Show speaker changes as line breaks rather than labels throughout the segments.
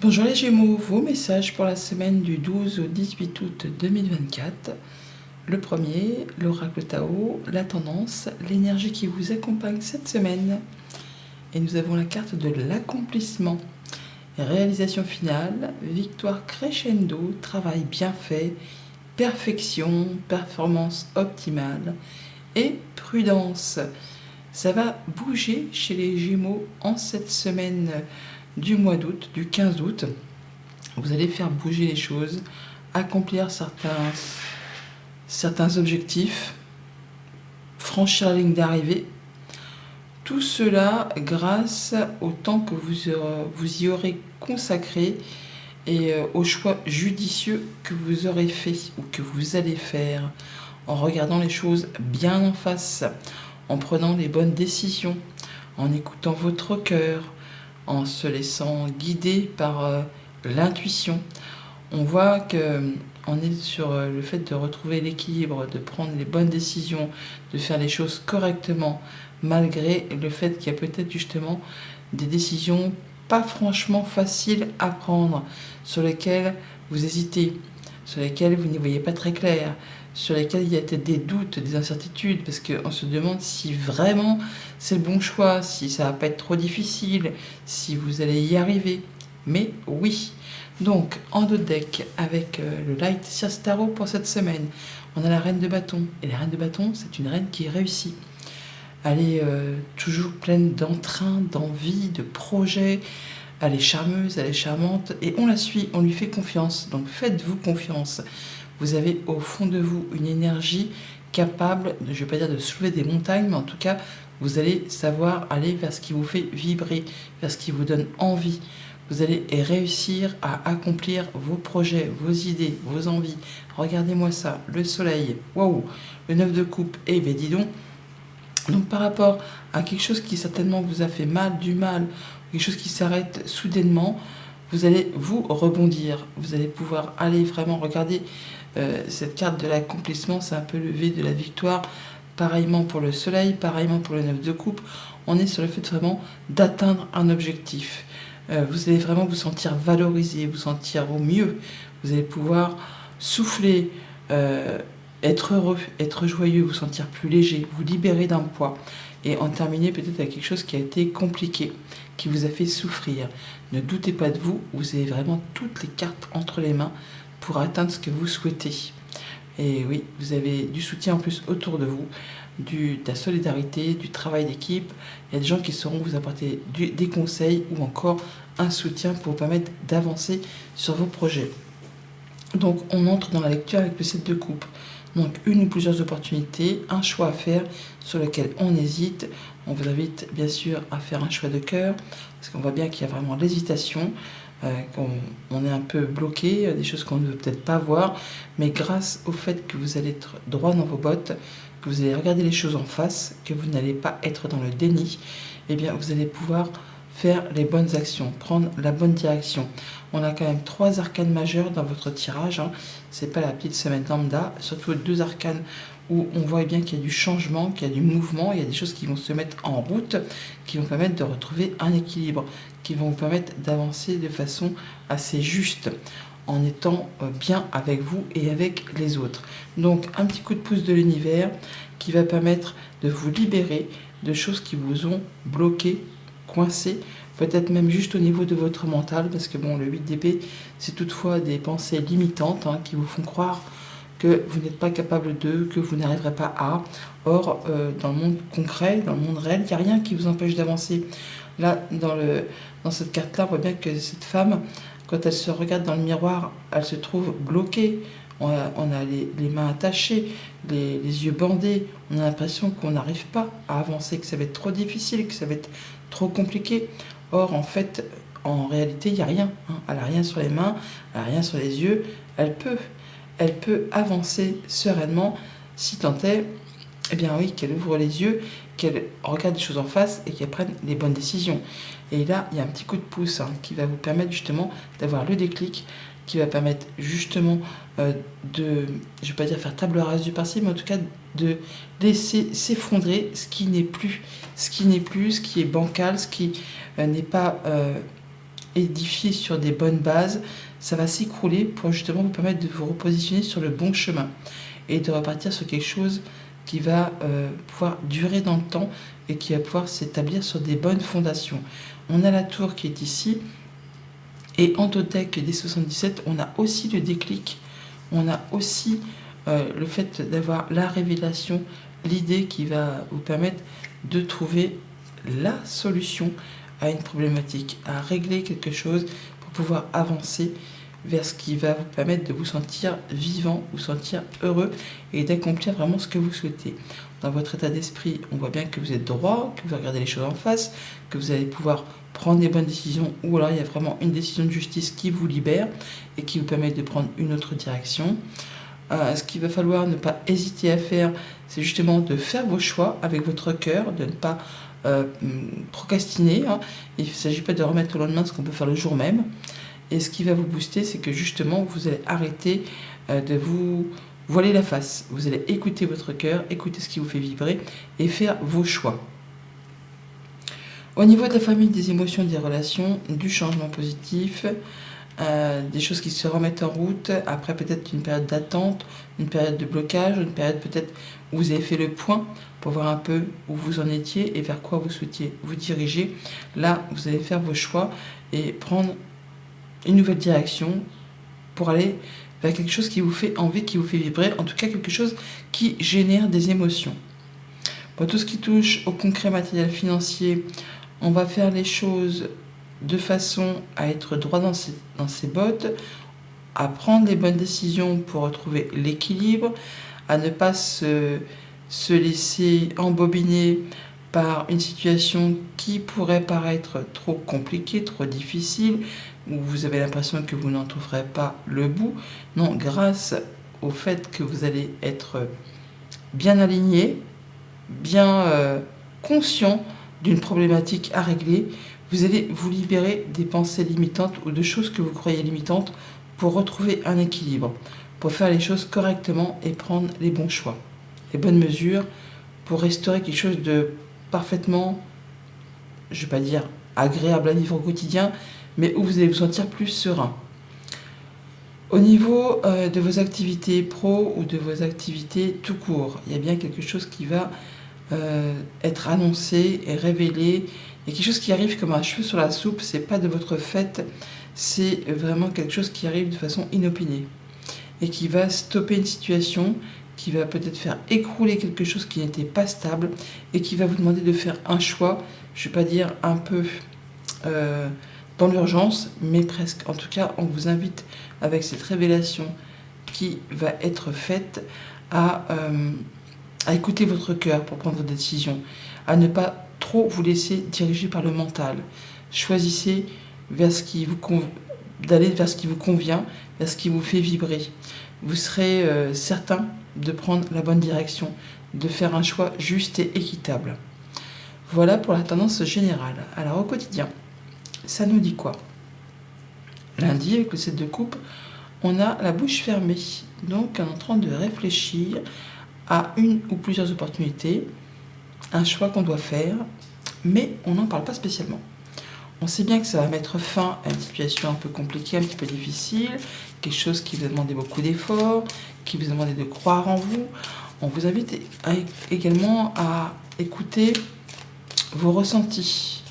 Bonjour les Gémeaux, vos messages pour la semaine du 12 au 18 août 2024. Le premier, l'oracle Tao, la tendance, l'énergie qui vous accompagne cette semaine. Et nous avons la carte de l'accomplissement. Réalisation finale, victoire crescendo, travail bien fait, perfection, performance optimale et prudence. Ça va bouger chez les Gémeaux en cette semaine du mois d'août, du 15 août. Vous allez faire bouger les choses, accomplir certains objectifs, franchir la ligne d'arrivée. Tout cela grâce au temps que vous y aurez consacré et aux choix judicieux que vous aurez fait ou que vous allez faire, en regardant les choses bien en face, en prenant les bonnes décisions, en écoutant votre cœur, en se laissant guider par l'intuition. On voit qu'on est sur le fait de retrouver l'équilibre, de prendre les bonnes décisions, de faire les choses correctement, malgré le fait qu'il y a peut-être justement des décisions pas franchement faciles à prendre, sur lesquelles vous hésitez, sur lesquelles vous n'y voyez pas très clair, sur lesquelles il y a peut-être des doutes, des incertitudes, parce qu'on se demande si vraiment c'est le bon choix, si ça va pas être trop difficile, si vous allez y arriver. Mais oui. Donc, en dos de deck, avec le Light Circe Tarot pour cette semaine, on a la Reine de Bâton. Et la Reine de Bâton, c'est une reine qui réussit. Elle est toujours pleine d'entrain, d'envie, de projets. Elle est charmeuse, elle est charmante. Et on la suit, on lui fait confiance. Donc, faites-vous confiance. Vous avez au fond de vous une énergie capable, je ne vais pas dire de soulever des montagnes, mais en tout cas, vous allez savoir aller vers ce qui vous fait vibrer, vers ce qui vous donne envie. Vous allez réussir à accomplir vos projets, vos idées, vos envies. Regardez-moi ça, le soleil, waouh, le 9 de coupe, eh bien dis donc. Donc par rapport à quelque chose qui certainement vous a fait du mal, quelque chose qui s'arrête soudainement, vous allez vous rebondir. Vous allez pouvoir aller vraiment regarder cette carte de l'accomplissement, c'est un peu le V de la victoire. Pareillement pour le soleil, pareillement pour le 9 de coupe. On est sur le fait vraiment d'atteindre un objectif. Vous allez vraiment vous sentir valorisé, vous sentir au mieux. Vous allez pouvoir souffler, être heureux, être joyeux, vous sentir plus léger, vous libérer d'un poids. Et en terminer peut-être avec quelque chose qui a été compliqué, qui vous a fait souffrir. Ne doutez pas de vous, vous avez vraiment toutes les cartes entre les mains pour atteindre ce que vous souhaitez. Et oui, vous avez du soutien en plus autour de vous, de la solidarité, du travail d'équipe. Il y a des gens qui sauront vous apporter des conseils ou encore un soutien pour vous permettre d'avancer sur vos projets. Donc on entre dans la lecture avec le 7 de coupe. Donc une ou plusieurs opportunités, un choix à faire sur lequel on hésite. On vous invite bien sûr à faire un choix de cœur, parce qu'on voit bien qu'il y a vraiment l'hésitation, qu'on est un peu bloqué, des choses qu'on ne veut peut-être pas voir, mais grâce au fait que vous allez être droit dans vos bottes, que vous allez regarder les choses en face, que vous n'allez pas être dans le déni, eh bien vous allez pouvoir faire les bonnes actions, prendre la bonne direction. On a quand même 3 arcanes majeures dans votre tirage, hein. C'est pas la petite semaine lambda, surtout 2 arcanes où on voit bien qu'il y a du changement, qu'il y a du mouvement, il y a des choses qui vont se mettre en route, qui vont permettre de retrouver un équilibre, qui vont vous permettre d'avancer de façon assez juste, en étant bien avec vous et avec les autres. Donc un petit coup de pouce de l'univers qui va permettre de vous libérer de choses qui vous ont bloqué, coincé, peut-être même juste au niveau de votre mental, parce que bon, le 8 d'épée, c'est toutefois des pensées limitantes, hein, qui vous font croire que vous n'êtes pas capable de, que vous n'arriverez pas à. Or, dans le monde concret, dans le monde réel, il n'y a rien qui vous empêche d'avancer. Là, dans cette carte-là, on voit bien que cette femme, quand elle se regarde dans le miroir, elle se trouve bloquée. On a les mains attachées, les yeux bandés. On a l'impression qu'on n'arrive pas à avancer, que ça va être trop difficile, que ça va être trop compliqué. Or, en fait, en réalité, il n'y a rien, hein. Elle n'a rien sur les mains, elle n'a rien sur les yeux. Elle peut avancer sereinement si tant est, eh bien oui, qu'elle ouvre les yeux, qu'elle regarde les choses en face et qu'elle prenne les bonnes décisions. Et là, il y a un petit coup de pouce, hein, qui va vous permettre justement d'avoir le déclic, qui va permettre justement je ne vais pas dire faire table rase du passé, mais en tout cas de laisser s'effondrer ce qui n'est plus, ce qui est bancal, ce qui n'est pas édifié sur des bonnes bases, ça va s'écrouler pour justement vous permettre de vous repositionner sur le bon chemin et de repartir sur quelque chose qui va pouvoir durer dans le temps et qui va pouvoir s'établir sur des bonnes fondations. On a la tour qui est ici, et en Totec des 77, on a aussi le déclic, on a aussi le fait d'avoir la révélation, l'idée qui va vous permettre de trouver la solution à une problématique, à régler quelque chose pour pouvoir avancer vers ce qui va vous permettre de vous sentir vivant, vous sentir heureux et d'accomplir vraiment ce que vous souhaitez. Dans votre état d'esprit, on voit bien que vous êtes droit, que vous regardez les choses en face, que vous allez pouvoir prendre des bonnes décisions, ou alors il y a vraiment une décision de justice qui vous libère et qui vous permet de prendre une autre direction. Ce qu'il va falloir ne pas hésiter à faire, c'est justement de faire vos choix avec votre cœur, de ne pas procrastiner. Il ne s'agit pas de remettre au lendemain ce qu'on peut faire le jour même. Et ce qui va vous booster, c'est que justement, vous allez arrêter de vous voiler la face. Vous allez écouter votre cœur, écouter ce qui vous fait vibrer et faire vos choix. Au niveau de la famille, des émotions, des relations, du changement positif, des choses qui se remettent en route, après peut-être une période d'attente, une période de blocage, une période peut-être où vous avez fait le point pour voir un peu où vous en étiez et vers quoi vous souhaitiez vous diriger. Là, vous allez faire vos choix et prendre une nouvelle direction pour aller vers quelque chose qui vous fait envie, qui vous fait vibrer, en tout cas quelque chose qui génère des émotions. Pour tout ce qui touche au concret matériel financier, on va faire les choses de façon à être droit dans ses bottes, à prendre les bonnes décisions pour retrouver l'équilibre, à ne pas se laisser embobiner par une situation qui pourrait paraître trop compliquée, trop difficile, où vous avez l'impression que vous n'en trouverez pas le bout. Non, grâce au fait que vous allez être bien aligné, bien conscient d'une problématique à régler, vous allez vous libérer des pensées limitantes ou de choses que vous croyez limitantes pour retrouver un équilibre, pour faire les choses correctement et prendre les bons choix, les bonnes mesures pour restaurer quelque chose de parfaitement, je ne vais pas dire agréable à vivre au quotidien, mais où vous allez vous sentir plus serein. Au niveau de vos activités pro ou de vos activités tout court, il y a bien quelque chose qui va être annoncé et révélé. Il y a quelque chose qui arrive comme un cheveu sur la soupe, c'est pas de votre fait, c'est vraiment quelque chose qui arrive de façon inopinée et qui va stopper une situation, qui va peut-être faire écrouler quelque chose qui n'était pas stable et qui va vous demander de faire un choix, je ne vais pas dire un peu dans l'urgence, mais presque. En tout cas, on vous invite avec cette révélation qui va être faite à écouter votre cœur pour prendre vos décisions, à ne pas trop vous laisser diriger par le mental. Choisissez vers ce qui vous d'aller vers ce qui vous convient, vers ce qui vous fait vibrer. Vous serez certain de prendre la bonne direction, de faire un choix juste et équitable. Voilà pour la tendance générale. Alors au quotidien, ça nous dit quoi? Lundi, avec le 7 de coupe, on a la bouche fermée. Donc on est en train de réfléchir à une ou plusieurs opportunités, un choix qu'on doit faire, mais on n'en parle pas spécialement. On sait bien que ça va mettre fin à une situation un peu compliquée, un petit peu difficile, quelque chose qui vous a demandé beaucoup d'efforts, qui vous a demandé de croire en vous. On vous invite également à écouter vos ressentis,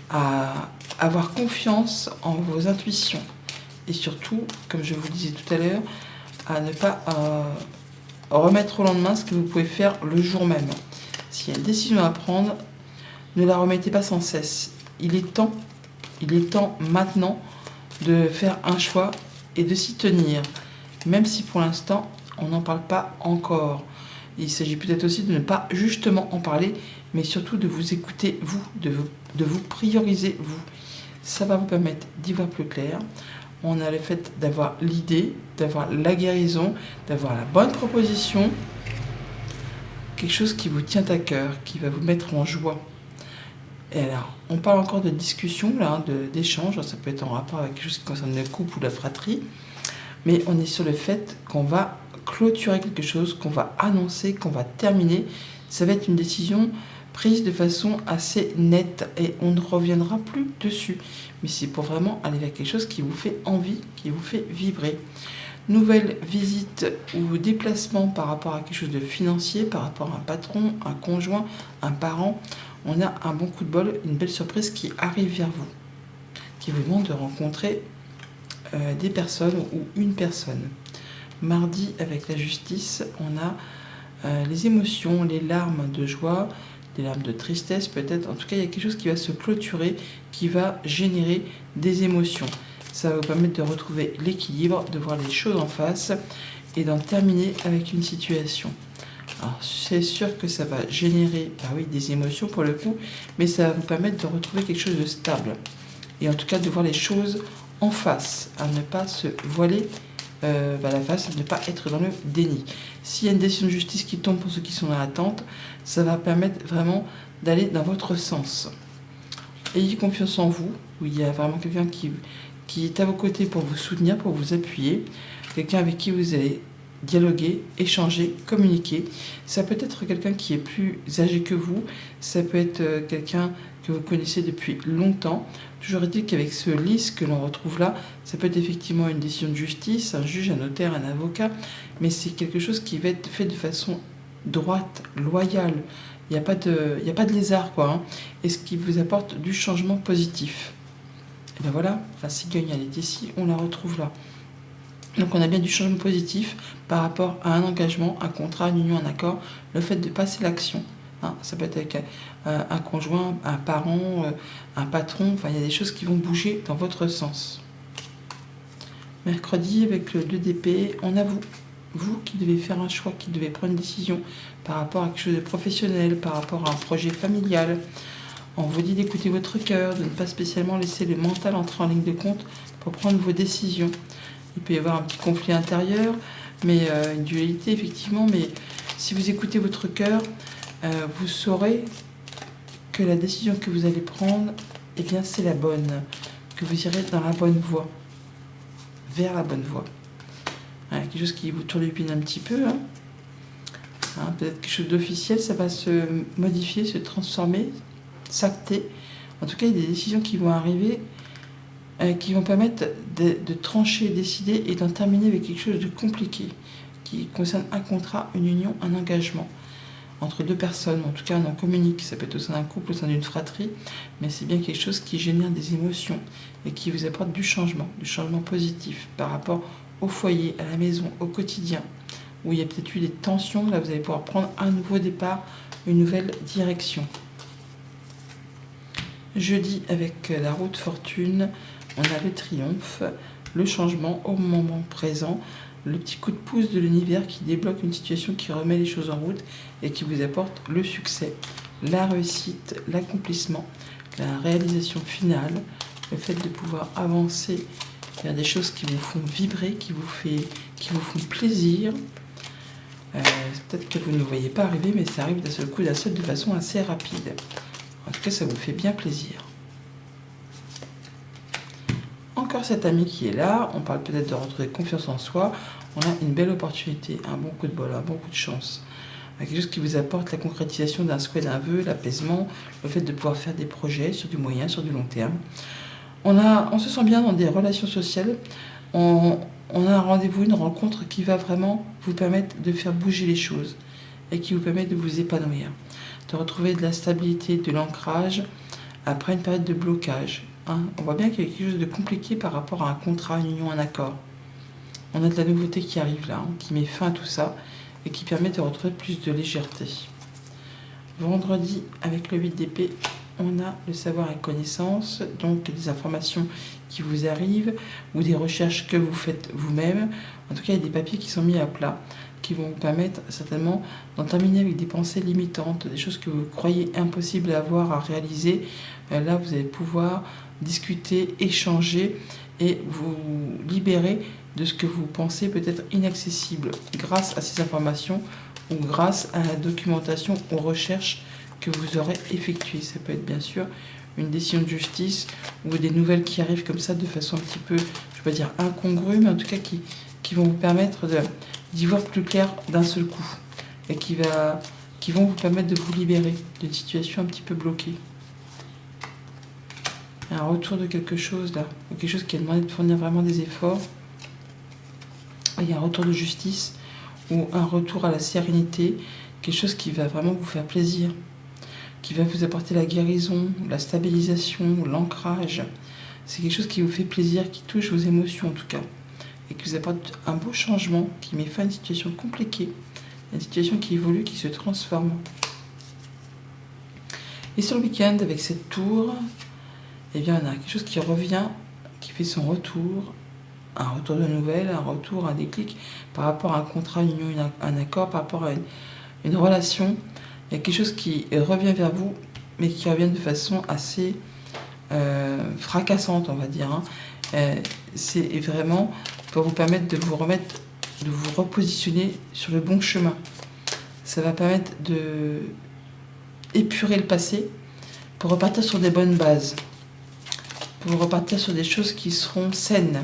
à avoir confiance en vos intuitions et surtout, comme je vous le disais tout à l'heure, à ne pas remettre au lendemain ce que vous pouvez faire le jour même. S'il y a une décision à prendre, ne la remettez pas sans cesse. Il est temps maintenant de faire un choix et de s'y tenir, même si pour l'instant on n'en parle pas encore. Il s'agit peut-être aussi de ne pas justement en parler, mais surtout de vous écouter vous, de vous prioriser vous. Ça va vous permettre d'y voir plus clair. On a le fait d'avoir l'idée, d'avoir la guérison, d'avoir la bonne proposition, quelque chose qui vous tient à cœur, qui va vous mettre en joie. Et alors, on parle encore de discussion, là, d'échange, ça peut être en rapport avec quelque chose qui concerne le couple ou la fratrie, mais on est sur le fait qu'on va clôturer quelque chose, qu'on va annoncer, qu'on va terminer. Ça va être une décision prise de façon assez nette et on ne reviendra plus dessus. Mais c'est pour vraiment aller vers quelque chose qui vous fait envie, qui vous fait vibrer. Nouvelle visite ou déplacement par rapport à quelque chose de financier, par rapport à un patron, un conjoint, un parent. On a un bon coup de bol, une belle surprise qui arrive vers vous, qui vous demande de rencontrer des personnes ou une personne. Mardi, avec la justice, on a les émotions, les larmes de joie, des larmes de tristesse peut-être. En tout cas, il y a quelque chose qui va se clôturer, qui va générer des émotions. Ça va vous permettre de retrouver l'équilibre, de voir les choses en face et d'en terminer avec une situation. Alors, c'est sûr que ça va générer des émotions pour le coup, mais ça va vous permettre de retrouver quelque chose de stable. Et en tout cas, de voir les choses en face, à ne pas se voiler la face, à ne pas être dans le déni. S'il y a une décision de justice qui tombe pour ceux qui sont dans l'attente, ça va permettre vraiment d'aller dans votre sens. Ayez confiance en vous, où il y a vraiment quelqu'un qui est à vos côtés pour vous soutenir, pour vous appuyer, quelqu'un avec qui vous allez dialoguer, échanger, communiquer. Ça peut être quelqu'un qui est plus âgé que vous, ça peut être quelqu'un que vous connaissez depuis longtemps. Toujours est-il qu'avec ce lys que l'on retrouve là, ça peut être effectivement une décision de justice, un juge, un notaire, un avocat, mais c'est quelque chose qui va être fait de façon droite, loyale. Il n'y a pas de lézard, quoi. Et ce qui vous apporte du changement positif. Et bien voilà, la cigogne, elle est ici, on la retrouve là. Donc on a bien du changement positif par rapport à un engagement, un contrat, une union, un accord, le fait de passer l'action. Ça peut être avec un conjoint, un parent, un patron, il y a des choses qui vont bouger dans votre sens. Mercredi, avec le 2 d'épée, on a vous qui devez faire un choix, qui devez prendre une décision par rapport à quelque chose de professionnel, par rapport à un projet familial. On vous dit d'écouter votre cœur, de ne pas spécialement laisser le mental entrer en ligne de compte pour prendre vos décisions. Il peut y avoir un petit conflit intérieur, mais une dualité effectivement, mais si vous écoutez votre cœur, vous saurez que la décision que vous allez prendre, c'est la bonne, que vous irez dans la bonne voie, vers la bonne voie. Quelque chose qui vous tourlupine un petit peu, peut-être quelque chose d'officiel, ça va se modifier, se transformer, s'acter. En tout cas, il y a des décisions qui vont arriver qui vont permettre de trancher, décider et d'en terminer avec quelque chose de compliqué qui concerne un contrat, une union, un engagement entre deux personnes. En tout cas, on en communique. Ça peut être au sein d'un couple, au sein d'une fratrie, mais c'est bien quelque chose qui génère des émotions et qui vous apporte du changement positif par rapport au foyer, à la maison, au quotidien, où il y a peut-être eu des tensions. Là, vous allez pouvoir prendre un nouveau départ, une nouvelle direction. Jeudi, avec la roue de fortune, on a le triomphe, le changement au moment présent, le petit coup de pouce de l'univers qui débloque une situation qui remet les choses en route et qui vous apporte le succès, la réussite, l'accomplissement, la réalisation finale, le fait de pouvoir avancer vers des choses qui vous font vibrer, qui vous font plaisir. Peut-être que vous ne le voyez pas arriver, mais ça arrive d'un seul coup, de façon assez rapide. En tout cas, ça vous fait bien plaisir. Encore cet ami qui est là, on parle peut-être de retrouver confiance en soi, on a une belle opportunité, un bon coup de bol, un bon coup de chance. Quelque chose qui vous apporte la concrétisation d'un souhait, d'un vœu, l'apaisement, le fait de pouvoir faire des projets sur du moyen, sur du long terme. On se sent bien dans des relations sociales, on a un rendez-vous, une rencontre qui va vraiment vous permettre de faire bouger les choses et qui vous permet de vous épanouir, de retrouver de la stabilité, de l'ancrage après une période de blocage. On voit bien qu'il y a quelque chose de compliqué par rapport à un contrat, une union, un accord. On a de la nouveauté qui arrive là, qui met fin à tout ça et qui permet de retrouver plus de légèreté. Vendredi, avec le 8 d'épée, on a le savoir et connaissance, donc des informations qui vous arrivent ou des recherches que vous faites vous-même. En tout cas, il y a des papiers qui sont mis à plat, qui vont vous permettre certainement d'en terminer avec des pensées limitantes, des choses que vous croyez impossibles à avoir, à réaliser. Là, vous allez pouvoir discuter, échanger et vous libérer de ce que vous pensez peut-être inaccessible grâce à ces informations ou grâce à la documentation ou recherche que vous aurez effectuée. Ça peut être bien sûr une décision de justice ou des nouvelles qui arrivent comme ça de façon un petit peu, je ne vais pas dire incongrue, mais en tout cas qui vont vous permettre d'y voir plus clair d'un seul coup et qui va qui vont vous permettre de vous libérer d'une situation un petit peu bloquée. Un retour de quelque chose là, ou quelque chose qui a demandé de fournir vraiment des efforts. Il y a un retour de justice ou un retour à la sérénité, quelque chose qui va vraiment vous faire plaisir, qui va vous apporter la guérison, la stabilisation, l'ancrage. C'est quelque chose qui vous fait plaisir, qui touche vos émotions en tout cas, et qui vous apporte un beau changement, qui met fin à une situation compliquée, une situation qui évolue, qui se transforme. Et sur le week-end, avec cette tour, eh bien, on a quelque chose qui revient, qui fait son retour, un retour de nouvelles, un retour, un déclic par rapport à un contrat, une union, un accord, par rapport à une relation. Il y a quelque chose qui revient vers vous, mais qui revient de façon assez fracassante, on va dire. C'est vraiment pour vous permettre de vous remettre, de vous repositionner sur le bon chemin. Ça va permettre de épurer le passé pour repartir sur des bonnes bases, pour repartir sur des choses qui seront saines,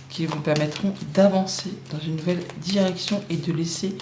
qui vous permettront d'avancer dans une nouvelle direction et de laisser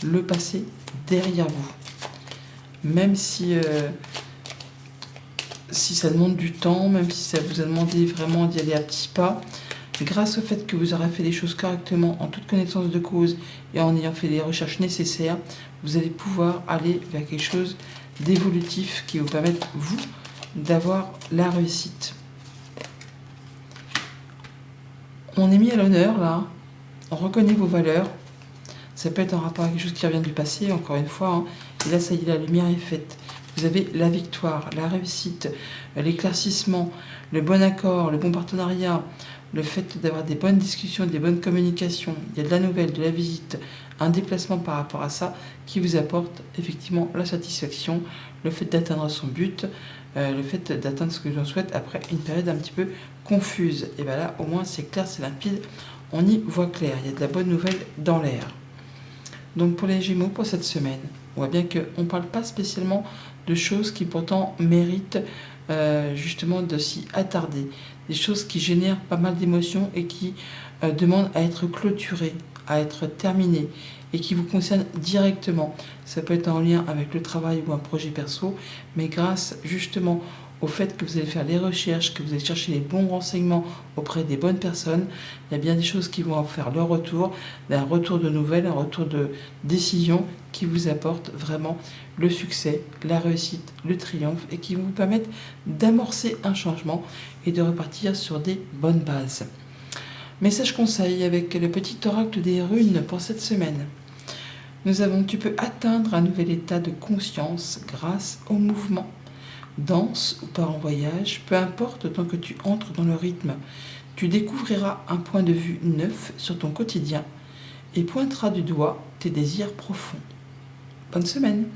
le passé derrière vous. Même si ça demande du temps, même si ça vous a demandé vraiment d'y aller à petits pas, grâce au fait que vous aurez fait les choses correctement, en toute connaissance de cause et en ayant fait les recherches nécessaires, vous allez pouvoir aller vers quelque chose d'évolutif qui vous permette, vous, d'avoir la réussite. On est mis à l'honneur, là, on reconnaît vos valeurs, ça peut être en rapport avec quelque chose qui revient du passé, encore une fois, et là, ça y est, la lumière est faite. Vous avez la victoire, la réussite, l'éclaircissement, le bon accord, le bon partenariat, le fait d'avoir des bonnes discussions, des bonnes communications, il y a de la nouvelle, de la visite, un déplacement par rapport à ça qui vous apporte effectivement la satisfaction, le fait d'atteindre son but, le fait d'atteindre ce que l'on souhaite après une période un petit peu confuse. Et bien là, au moins, c'est clair, c'est limpide, on y voit clair, il y a de la bonne nouvelle dans l'air. Donc pour les Gémeaux, pour cette semaine, on voit bien qu'on ne parle pas spécialement de choses qui pourtant méritent justement de s'y attarder. Des choses qui génèrent pas mal d'émotions et qui demandent à être clôturées, à être terminées et qui vous concernent directement. Ça peut être en lien avec le travail ou un projet perso, mais grâce justement au fait que vous allez faire les recherches, que vous allez chercher les bons renseignements auprès des bonnes personnes, il y a bien des choses qui vont faire leur retour, un retour de nouvelles, un retour de décision qui vous apporte vraiment le succès, la réussite, le triomphe et qui vont vous permettre d'amorcer un changement et de repartir sur des bonnes bases. Message conseil avec le petit oracle des runes pour cette semaine. Tu peux atteindre un nouvel état de conscience grâce au mouvement. Danse ou part en voyage, peu importe tant que tu entres dans le rythme, tu découvriras un point de vue neuf sur ton quotidien et pointeras du doigt tes désirs profonds. Bonne semaine!